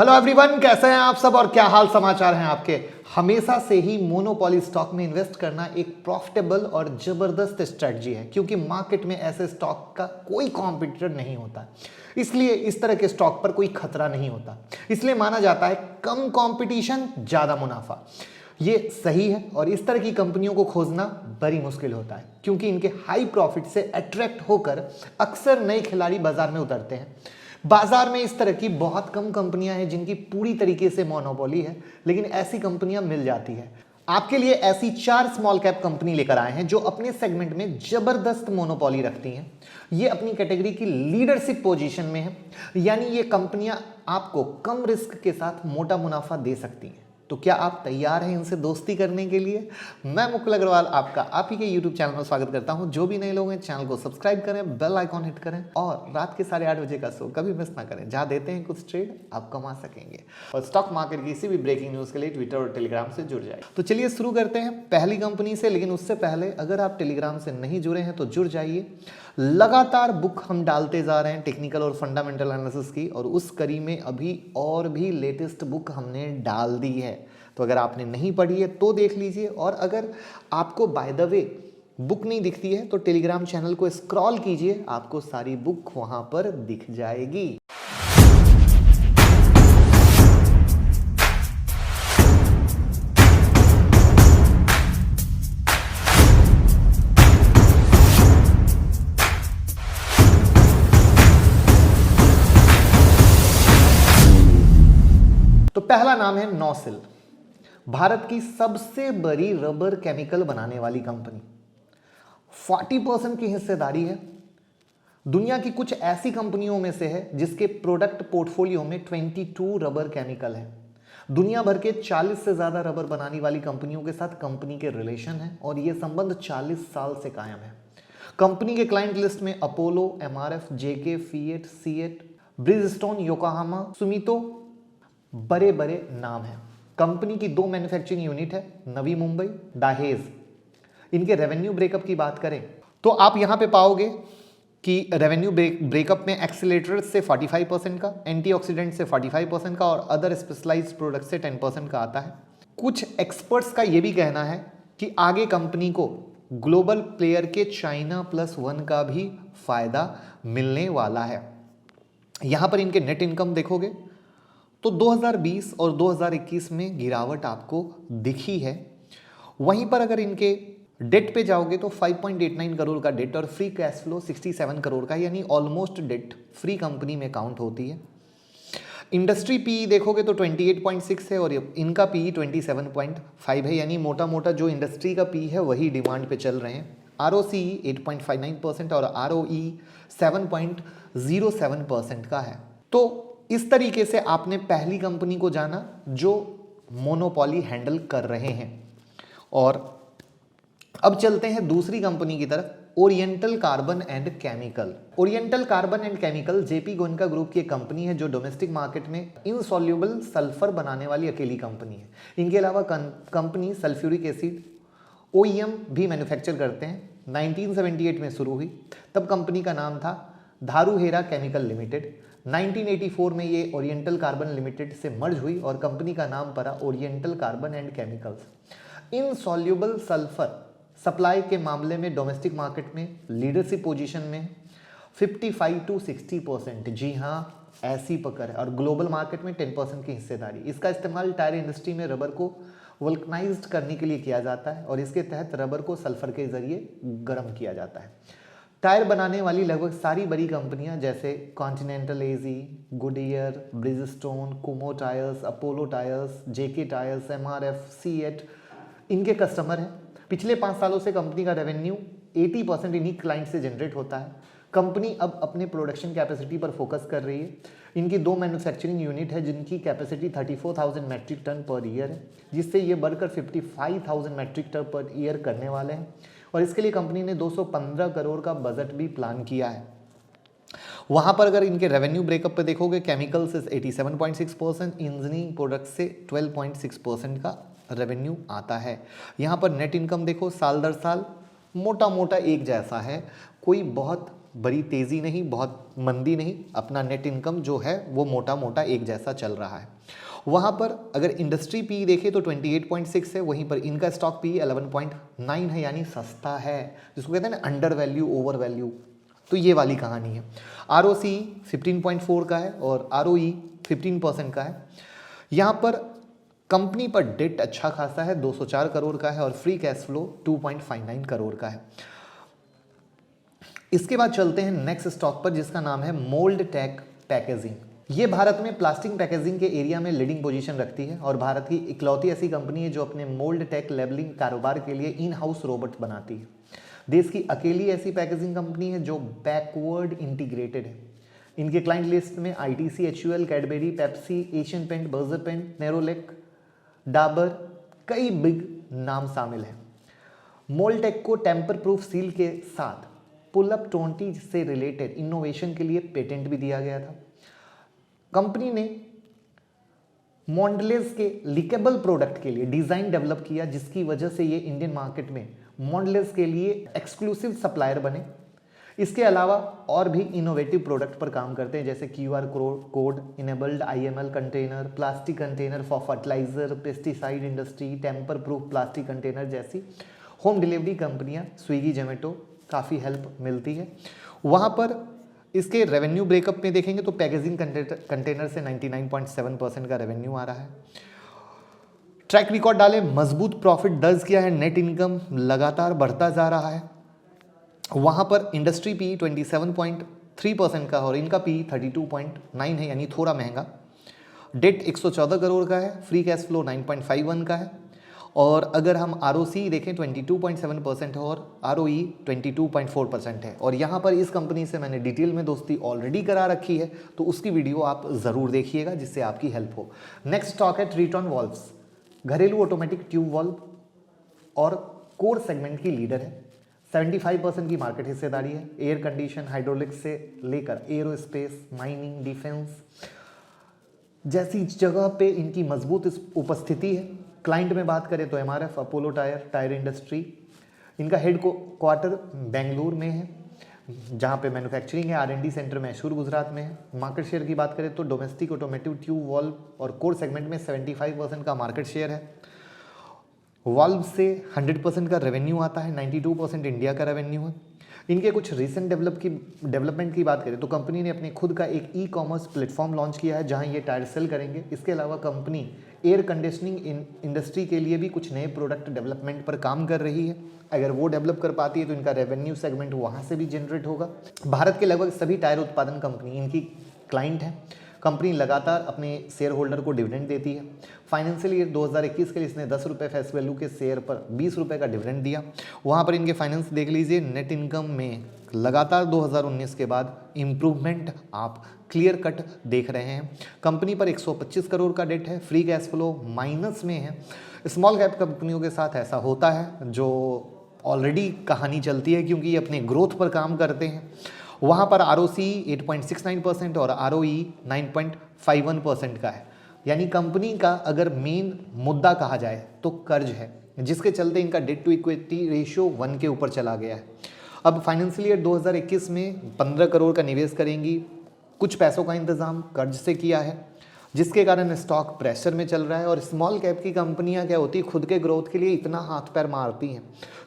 Hello everyone, कैसे हैं आप सब और क्या हाल समाचार हैं आपके। हमेशा से ही मोनोपोली स्टॉक में इन्वेस्ट करना एक प्रॉफिटेबल और जबरदस्त स्ट्रेटजी है, क्योंकि मार्केट में ऐसे स्टॉक का कोई कॉम्पिटिटर नहीं होता, इसलिए इस तरह के स्टॉक पर कोई खतरा नहीं होता। इसलिए माना जाता है कम कंपटीशन ज्यादा मुनाफा। ये सही है और इस तरह की कंपनियों को खोजना बड़ी मुश्किल होता है, क्योंकि इनके हाई प्रॉफिट से अट्रैक्ट होकर अक्सर नए खिलाड़ी बाजार में उतरते हैं। बाजार में इस तरह की बहुत कम कंपनियां हैं जिनकी पूरी तरीके से मोनोपोली है, लेकिन ऐसी कंपनियां मिल जाती है। आपके लिए ऐसी 4 स्मॉल कैप कंपनी लेकर आए हैं जो अपने सेगमेंट में जबरदस्त मोनोपोली रखती हैं। ये अपनी कैटेगरी की लीडरशिप पोजीशन में है, यानी ये कंपनियां आपको कम रिस्क के साथ मोटा मुनाफा दे सकती हैं। तो क्या आप तैयार हैं इनसे दोस्ती करने के लिए? मैं मुकुल अग्रवाल आपका आप ही के YouTube चैनल में स्वागत करता हूं। जो भी नए लोग हैं चैनल को सब्सक्राइब करें, बेल आइकॉन हिट करें और रात के 8:30 बजे का शो कभी मिस ना करें, जहां देते हैं कुछ ट्रेड आप कमा सकेंगे। और स्टॉक मार्केट की किसी भी ब्रेकिंग न्यूज के लिए ट्विटर और टेलीग्राम से जुड़ जाए। तो चलिए शुरू करते हैं पहली कंपनी से, लेकिन उससे पहले अगर आप टेलीग्राम से नहीं जुड़े हैं तो जुड़ जाइए। लगातार बुक हम डालते जा रहे हैं टेक्निकल और फंडामेंटल एनालिसिस की, और उस कड़ी में अभी और भी लेटेस्ट बुक हमने डाल दी है। तो अगर आपने नहीं पढ़ी है तो देख लीजिए, और अगर आपको बाय द वे बुक नहीं दिखती है तो टेलीग्राम चैनल को स्क्रॉल कीजिए, आपको सारी बुक वहां पर दिख जाएगी। तो पहला नाम है नॉसिल, भारत की सबसे बड़ी रबर केमिकल बनाने वाली कंपनी। 40% की हिस्सेदारी है। दुनिया की कुछ ऐसी कंपनियों में से है जिसके प्रोडक्ट पोर्टफोलियो में 22 रबर केमिकल है। दुनिया भर के 40 से ज्यादा रबर बनाने वाली कंपनियों के साथ कंपनी के रिलेशन है और यह संबंध 40 साल से कायम है। कंपनी के क्लाइंट लिस्ट में अपोलो, एमआरएफ, जेके, फिएट, सीएट, ब्रिजस्टोन, योकोहामा, सुमितो बड़े बड़े नाम हैं। कंपनी की 2 मैन्युफैक्चरिंग यूनिट है, नवी मुंबई, दाहेज। इनके रेवेन्यू ब्रेकअप की बात करें तो आप यहां पे पाओगे कि रेवेन्यू ब्रेकअप में एक्सीलरेटर से 45% का, एंटीऑक्सीडेंट से 45% का और अदर स्पेशलाइज्ड प्रोडक्ट से 10% का आता है। कुछ एक्सपर्ट्स का यह भी कहना है कि आगे कंपनी को ग्लोबल प्लेयर के चाइना +1 का भी फायदा मिलने वाला है। यहां पर इनके नेट इनकम देखोगे तो 2020 और 2021 में गिरावट आपको दिखी है। वहीं पर अगर इनके डेट पे जाओगे तो 5.89 करोड़ का डेट और फ्री कैश फ्लो 67 करोड़ का, यानी ऑलमोस्ट डेट फ्री कंपनी में काउंट होती है। इंडस्ट्री पीई देखोगे तो 28.6 है और इनका पीई 27.5 है, यानी मोटा मोटा जो इंडस्ट्री का पी है वही डिमांड पे चल रहे हैं। ROCE 8.59% और ROE 7.07% का है। तो इस तरीके से आपने पहली कंपनी को जाना जो मोनोपोली हैंडल कर रहे हैं। और अब चलते हैं दूसरी कंपनी की तरफ, oriental carbon and chemical. Oriental carbon and chemical JP Goenka group की एक कंपनी है जो डोमेस्टिक मार्केट में इनसॉल्युबल सल्फर बनाने वाली अकेली कंपनी है। इनके अलावा कंपनी सल्फ्यूरिक एसिड OEM भी मैन्युफैक्चर करते हैं। 1978 में शुरू हुई, तब कंपनी का नाम था धारूहेरा केमिकल लिमिटेड। 1984 में ये ओरिएंटल कार्बन लिमिटेड से मर्ज हुई और कंपनी का नाम पड़ा oriental carbon and chemicals. Insoluble sulphur supply के मामले में डोमेस्टिक मार्केट में लीडरशिप पोजीशन में 55 to 60%, जी हाँ ऐसी पकड़ है, और ग्लोबल मार्केट में 10% की हिस्सेदारी। इसका इस्तेमाल टायर इंडस्ट्री में रबर को वल्कनाइज्ड करने के लिए किया जाता है और इसके तहत रबर को सल्फर के जरिए गर्म किया जाता है। टायर बनाने वाली लगभग सारी बड़ी कंपनियां जैसे कॉन्टिनेंटल एजी, गुडियर, ब्रिजस्टोन, कुमो टायर्स, अपोलो टायर्स, जेके टायर्स, एमआरएफ, सीएट इनके कस्टमर हैं। पिछले 5 सालों से कंपनी का रेवेन्यू 80% इन्हीं क्लाइंट से जनरेट होता है। कंपनी अब अपने प्रोडक्शन कैपेसिटी पर फोकस कर रही है। इनकी 2 मैन्युफैक्चरिंग यूनिट है जिनकी capacity 34,000 metric ton per year है, जिससे ये बढ़कर 55,000 मैट्रिक टन पर ईयर करने वाले हैं। और इसके लिए कंपनी ने 215 करोड़ का बजट भी प्लान किया है। वहां पर अगर इनके रेवेन्यू ब्रेकअप पे देखोगे, केमिकल से 87.6%, इंजीनियरिंग प्रोडक्ट से 12.6% का रेवेन्यू आता है। यहाँ पर नेट इनकम देखो साल दर साल मोटा मोटा एक जैसा है, कोई बहुत बड़ी तेज़ी नहीं, बहुत मंदी नहीं, अपना नेट इनकम जो है वो मोटा मोटा एक जैसा चल रहा है। वहाँ पर अगर इंडस्ट्री पी देखें तो 28.6 है, वहीं पर इनका स्टॉक पी 11.9 है, यानी सस्ता है, जिसको कहते हैं ना अंडर वैल्यू ओवर वैल्यू। तो ये वाली कहानी है। ROC 15.4 का है और ROE 15% का है। यहाँ पर कंपनी पर डेट अच्छा खासा है, 204 करोड़ का है और फ्री कैश फ्लो 2.59 करोड़ का है। इसके बाद चलते हैं नेक्स्ट स्टॉक पर, जिसका नाम है मोल्ड टेक पैकेजिंग। ये भारत में प्लास्टिक पैकेजिंग के एरिया में लीडिंग पोजीशन रखती है और भारत की इकलौती ऐसी कंपनी है जो अपने मोल्ड टेक लेबलिंग कारोबार के लिए इन हाउस रोबोट बनाती है। देश की अकेली ऐसी पैकेजिंग कंपनी है जो बैकवर्ड इंटीग्रेटेड है। इनके क्लाइंट लिस्ट में ITC, HUL, Cadbury, Pepsi, Asian paint, Berger paint, Nerolac, Dabur, कई बिग नाम शामिल हैं। मोल्टेक को टेम्पर प्रूफ सील के साथ पुल अप 20 से रिलेटेड इनोवेशन के लिए पेटेंट भी दिया गया था। कंपनी ने मॉन्डलेस के लिकेबल प्रोडक्ट के लिए डिजाइन डेवलप किया, जिसकी वजह से ये इंडियन मार्केट में मॉन्डलेस के लिए एक्सक्लूसिव सप्लायर बने। इसके अलावा और भी इनोवेटिव प्रोडक्ट पर काम करते हैं, जैसे QR code enabled IML container, plastic container for fertiliser, pesticide industry, tamper proof plastic container जैसी होम डिलीवरी कंपनियां स्विगी, जोमेटो काफ़ी हेल्प मिलती है। वहाँ पर इसके रेवेन्यू ब्रेकअप में देखेंगे तो पैकेजिंग कंटेनर से 99.7% का रेवेन्यू आ रहा है। ट्रैक रिकॉर्ड डाले, मजबूत प्रॉफिट दर्ज किया है, नेट इनकम लगातार बढ़ता जा रहा है। वहाँ पर इंडस्ट्री पी 27.3% का और इनका पी 32.9 है, यानी थोड़ा महंगा। डेट 114 करोड़ का है, फ्री कैश फ्लो 9.51 का है और अगर हम ROC देखें 22.7% है और ROE 22.4% है। और यहाँ पर इस कंपनी से मैंने डिटेल में दोस्ती ऑलरेडी करा रखी है, तो उसकी वीडियो आप ज़रूर देखिएगा, जिससे आपकी हेल्प हो। नेक्स्ट स्टॉक है ट्रीटॉन वॉल्व्स, घरेलू ऑटोमेटिक ट्यूब वॉल्व और कोर सेगमेंट की लीडर है। 75% की मार्केट हिस्सेदारी है। एयर कंडीशन, हाइड्रोलिक्स से लेकर एरोस्पेस, माइनिंग, डिफेंस जैसी जगह पे इनकी मजबूत उपस्थिति है। क्लाइंट में बात करें तो MRF, अपोलो टायर इंडस्ट्री। इनका हेड क्वार्टर बेंगलुरु में है, जहाँ पे मैन्युफैक्चरिंग है। R&D सेंटर मैसूर, गुजरात में है। मार्केट शेयर की बात करें तो डोमेस्टिक ऑटोमेटिव ट्यूब वॉल्व और कोर सेगमेंट में 75% का मार्केट शेयर है। वॉल्व से 100% का रेवेन्यू आता है, 92% इंडिया का रेवेन्यू है। इनके कुछ रिसेंट डेवलपमेंट की बात करें तो कंपनी ने अपने खुद का एक ई-कॉमर्स प्लेटफॉर्म लॉन्च किया है, जहां ये टायर सेल करेंगे। इसके अलावा कंपनी एयर कंडीशनिंग इंडस्ट्री के लिए भी कुछ नए प्रोडक्ट डेवलपमेंट पर काम कर रही है। अगर वो डेवलप कर पाती है तो इनका रेवेन्यू सेगमेंट वहाँ से भी जनरेट होगा। भारत के लगभग सभी टायर उत्पादन कंपनी इनकी क्लाइंट है। कंपनी लगातार अपने शेयर होल्डर को डिविडेंड देती है। फाइनेंशियल ईयर 2021 के लिए इसने 10 रुपये फेस वैल्यू के शेयर पर 20 रुपये का डिविडेंड दिया। वहाँ पर इनके फाइनेंस देख लीजिए। नेट इनकम में लगातार 2019 के बाद इम्प्रूवमेंट आप क्लियर कट देख रहे हैं। कंपनी पर 125 करोड़ का डेट है। फ्री कैश फ्लो माइनस में है। स्मॉल कैप कंपनियों के साथ ऐसा होता है, जो ऑलरेडी कहानी चलती है, क्योंकि ये अपने ग्रोथ पर काम करते हैं। वहाँ पर ROC 8.69% और ROE 9.51% का है। यानी कंपनी का अगर मेन मुद्दा कहा जाए तो कर्ज है, जिसके चलते इनका डेट टू इक्विटी रेशियो 1 के ऊपर चला गया है। अब फाइनेंशियल ईयर 2021 में 15 करोड़ का निवेश करेंगी। कुछ पैसों का इंतजाम कर्ज से किया है, जिसके कारण स्टॉक प्रेशर में चल रहा है। और स्मॉल कैप की कंपनियां क्या होती है, खुद के ग्रोथ के लिए इतना हाथ पैर मारती हैं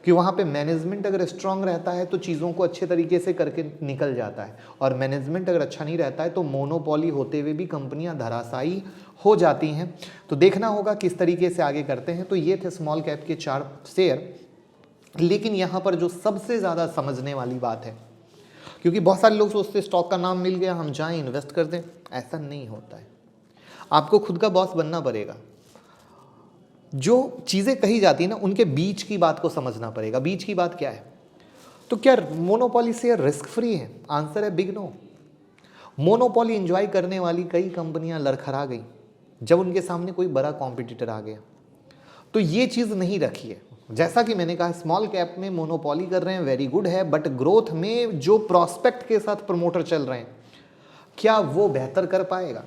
कि वहाँ पे मैनेजमेंट अगर स्ट्रांग रहता है तो चीज़ों को अच्छे तरीके से करके निकल जाता है, और मैनेजमेंट अगर अच्छा नहीं रहता है तो मोनोपोली होते हुए भी कंपनियां धराशायी हो जाती हैं। तो देखना होगा किस तरीके से आगे करते हैं। तो ये थे स्मॉल कैप के 4 शेयर। लेकिन यहाँ पर जो सबसे ज़्यादा समझने वाली बात है, क्योंकि बहुत सारे लोग सोचते स्टॉक का नाम मिल गया हम जाएं इन्वेस्ट कर दें, ऐसा नहीं होता है। आपको खुद का बॉस बनना पड़ेगा। जो चीज़ें कही जाती है ना, उनके बीच की बात को समझना पड़ेगा। बीच की बात क्या है? तो क्या मोनोपोली शेयर रिस्क फ्री है? आंसर है बिग नो। मोनोपोली एंजॉय करने वाली कई कंपनियां लड़खड़ा गई जब उनके सामने कोई बड़ा कॉम्पिटिटर आ गया। तो ये चीज़ नहीं रखी है। जैसा कि मैंने कहा, स्मॉल कैप में मोनोपोली कर रहे हैं, वेरी गुड है, बट ग्रोथ में जो प्रोस्पेक्ट के साथ प्रमोटर चल रहे हैं, क्या वो बेहतर कर पाएगा?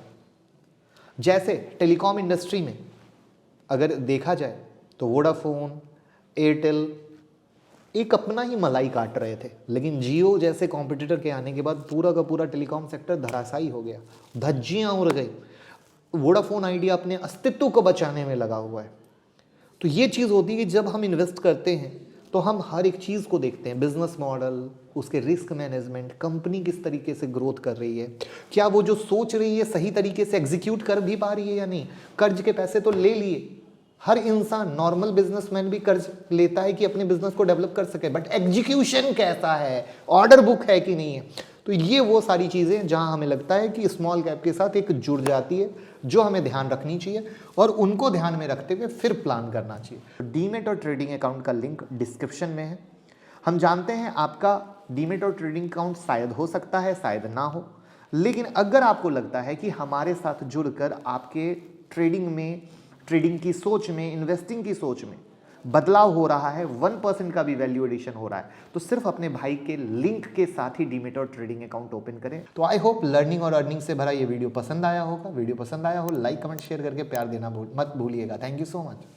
जैसे टेलीकॉम इंडस्ट्री में अगर देखा जाए तो वोडाफोन, एयरटेल, एक अपना ही मलाई काट रहे थे, लेकिन जियो जैसे कॉम्पिटिटर के आने के बाद पूरा का पूरा टेलीकॉम सेक्टर धराशायी हो गया, धज्जियां उड़ गई। वोडाफोन आइडिया अपने अस्तित्व को बचाने में लगा हुआ है। तो ये चीज़ होती है कि जब हम इन्वेस्ट करते हैं तो हम हर एक चीज़ को देखते हैं, बिजनेस मॉडल, उसके रिस्क मैनेजमेंट, कंपनी किस तरीके से ग्रोथ कर रही है, क्या वो जो सोच रही है सही तरीके से एग्जीक्यूट कर भी पा रही है या नहीं। कर्ज के पैसे तो ले लिए, हर इंसान नॉर्मल बिजनेसमैन भी कर्ज लेता है कि अपने बिजनेस को डेवलप कर सके, बट एग्जीक्यूशन कैसा है, ऑर्डर बुक है कि नहीं है। तो ये वो सारी चीज़ें जहां हमें लगता है कि स्मॉल कैप के साथ एक जुड़ जाती है, जो हमें ध्यान रखनी चाहिए और उनको ध्यान में रखते हुए फिर प्लान करना चाहिए। डीमेट और ट्रेडिंग अकाउंट का लिंक डिस्क्रिप्शन में है। हम जानते हैं आपका डीमेट और ट्रेडिंग अकाउंट शायद हो सकता है, शायद ना हो, लेकिन अगर आपको लगता है कि हमारे साथ जुड़कर आपके ट्रेडिंग की सोच में, इन्वेस्टिंग की सोच में बदलाव हो रहा है, 1% का भी वैल्यू एडिशन हो रहा है, तो सिर्फ अपने भाई के लिंक के साथ ही डीमेट और ट्रेडिंग अकाउंट ओपन करें। तो आई होप लर्निंग और अर्निंग से भरा ये वीडियो पसंद आया होगा। वीडियो पसंद आया हो लाइक कमेंट शेयर करके प्यार देना मत भूलिएगा। Thank you so much.